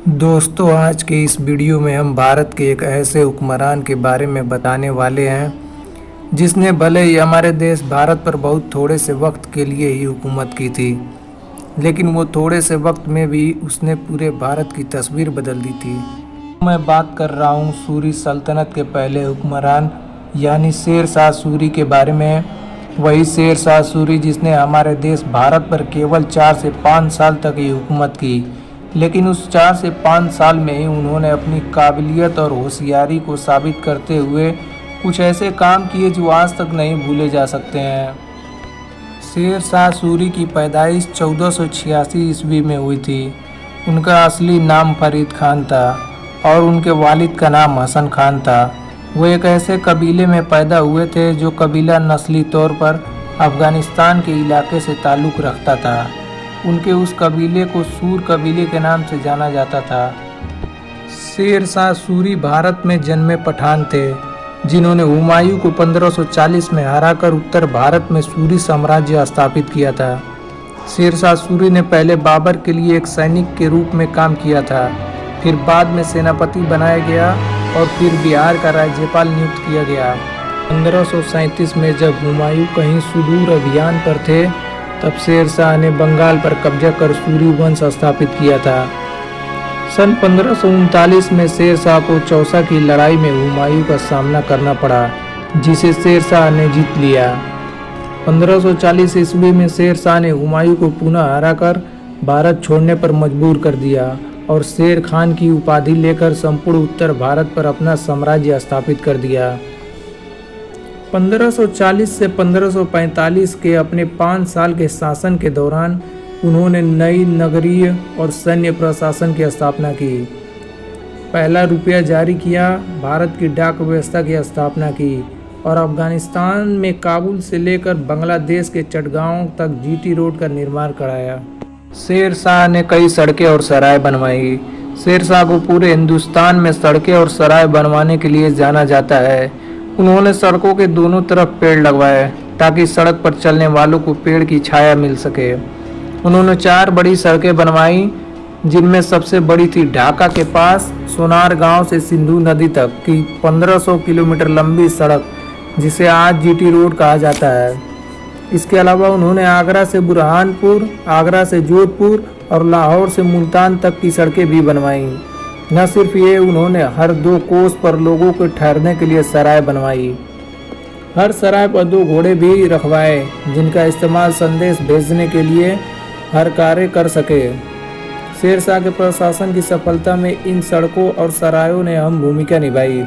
दोस्तों, आज के इस वीडियो में हम भारत के एक ऐसे हुक्मरान के बारे में बताने वाले हैं जिसने भले ही हमारे देश भारत पर बहुत थोड़े से वक्त के लिए ही हुकूमत की थी, लेकिन वो थोड़े से वक्त में भी उसने पूरे भारत की तस्वीर बदल दी थी। मैं बात कर रहा हूँ सूरी सल्तनत के पहले हुक्मरान यानी शेर शाह सूरी के बारे में। वही शेर शाह सूरी जिसने हमारे देश भारत पर केवल 4 से 5 साल तक ही हुकूमत की, लेकिन उस 4 से 5 साल में ही उन्होंने अपनी काबिलियत और होशियारी को साबित करते हुए कुछ ऐसे काम किए जो आज तक नहीं भूले जा सकते हैं। शेर शाह सूरी की पैदाइश 1486 ईस्वी में हुई थी। उनका असली नाम फरीद खान था और उनके वालिद का नाम हसन खान था। वो एक ऐसे कबीले में पैदा हुए थे जो कबीला नस्ली तौर पर अफ़गानिस्तान के इलाके से ताल्लुक़ रखता था। उनके उस कबीले को सूर कबीले के नाम से जाना जाता था। शेर शाह सूरी भारत में जन्मे पठान थे जिन्होंने हुमायूं को 1540 में हराकर उत्तर भारत में सूरी साम्राज्य स्थापित किया था। शेर शाह सूरी ने पहले बाबर के लिए एक सैनिक के रूप में काम किया था, फिर बाद में सेनापति बनाया गया और फिर बिहार का राज्यपाल नियुक्त किया गया। 1537 में जब हुमायूं कहीं सुदूर अभियान पर थे, तब शेर शाह ने बंगाल पर कब्जा कर सूरी वंश स्थापित किया था। सन 1539 में शेर शाह को चौसा की लड़ाई में हुमायूं का सामना करना पड़ा, जिसे शेर शाह ने जीत लिया। 1540 ईस्वी में शेर शाह ने हुमायूं को पुनः हराकर भारत छोड़ने पर मजबूर कर दिया और शेर खान की उपाधि लेकर संपूर्ण उत्तर भारत पर अपना साम्राज्य स्थापित कर दिया। 1540 से 1545 के अपने 5 साल के शासन के दौरान उन्होंने नई नगरीय और सैन्य प्रशासन की स्थापना की, पहला रुपया जारी किया, भारत की डाक व्यवस्था की स्थापना की और अफगानिस्तान में काबुल से लेकर बांग्लादेश के चटगांव तक जीटी रोड का निर्माण कराया। शेर शाह ने कई सड़कें और सराय बनवाई। शेर शाह को पूरे हिंदुस्तान में सड़कें और सराय बनवाने के लिए जाना जाता है। उन्होंने सड़कों के दोनों तरफ पेड़ लगवाए ताकि सड़क पर चलने वालों को पेड़ की छाया मिल सके। उन्होंने 4 बड़ी सड़कें बनवाई, जिनमें सबसे बड़ी थी ढाका के पास सोनार गांव से सिंधु नदी तक की 1500 किलोमीटर लंबी सड़क, जिसे आज जीटी रोड कहा जाता है। इसके अलावा उन्होंने आगरा से बुरहानपुर, आगरा से जोधपुर और लाहौर से मुल्तान तक की सड़कें भी बनवाई। न सिर्फ ये, उन्होंने हर 2 कोस पर लोगों के ठहरने के लिए सराय बनवाई। हर सराय पर 2 घोड़े भी रखवाए, जिनका इस्तेमाल संदेश भेजने के लिए हर कार्य कर सके। शेर शाह के प्रशासन की सफलता में इन सड़कों और सरायों ने अहम भूमिका निभाई।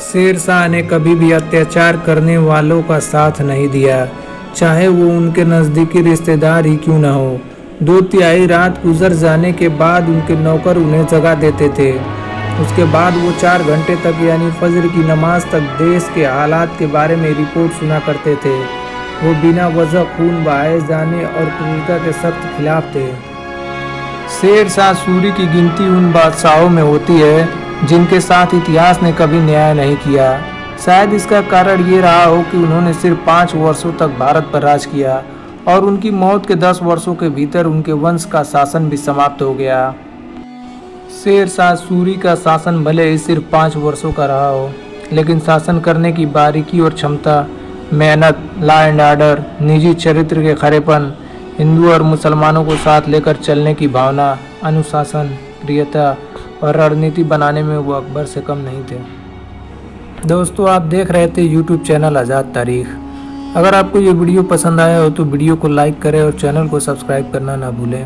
शेर शाह ने कभी भी अत्याचार करने वालों का साथ नहीं दिया, चाहे वो उनके नज़दीकी रिश्तेदार ही क्यों न हो। 2/3 रात गुजर जाने के बाद उनके नौकर उन्हें जगा देते थे। उसके बाद वो 4 घंटे तक यानी फजर की नमाज तक देश के हालात के बारे में रिपोर्ट सुना करते थे। वो बिना वजह खून बहाए जाने और क्रूरता के सख्त खिलाफ थे। शेर शाह सूरी की गिनती उन बादशाहों में होती है जिनके साथ इतिहास ने कभी न्याय नहीं किया। शायद इसका कारण ये रहा हो कि उन्होंने सिर्फ 5 वर्षों तक भारत पर राज किया और उनकी मौत के 10 वर्षों के भीतर उनके वंश का शासन भी समाप्त हो गया। शेर शाह सूरी का शासन भले ही सिर्फ 5 वर्षों का रहा हो, लेकिन शासन करने की बारीकी और क्षमता, मेहनत, लॉ एंड ऑर्डर, निजी चरित्र के खरेपन, हिंदू और मुसलमानों को साथ लेकर चलने की भावना, अनुशासन, प्रियता और रणनीति बनाने में वो अकबर से कम नहीं थे। दोस्तों, आप देख रहे थे यूट्यूब चैनल आज़ाद तारीख। अगर आपको ये वीडियो पसंद आया हो तो वीडियो को लाइक करें और चैनल को सब्सक्राइब करना ना भूलें।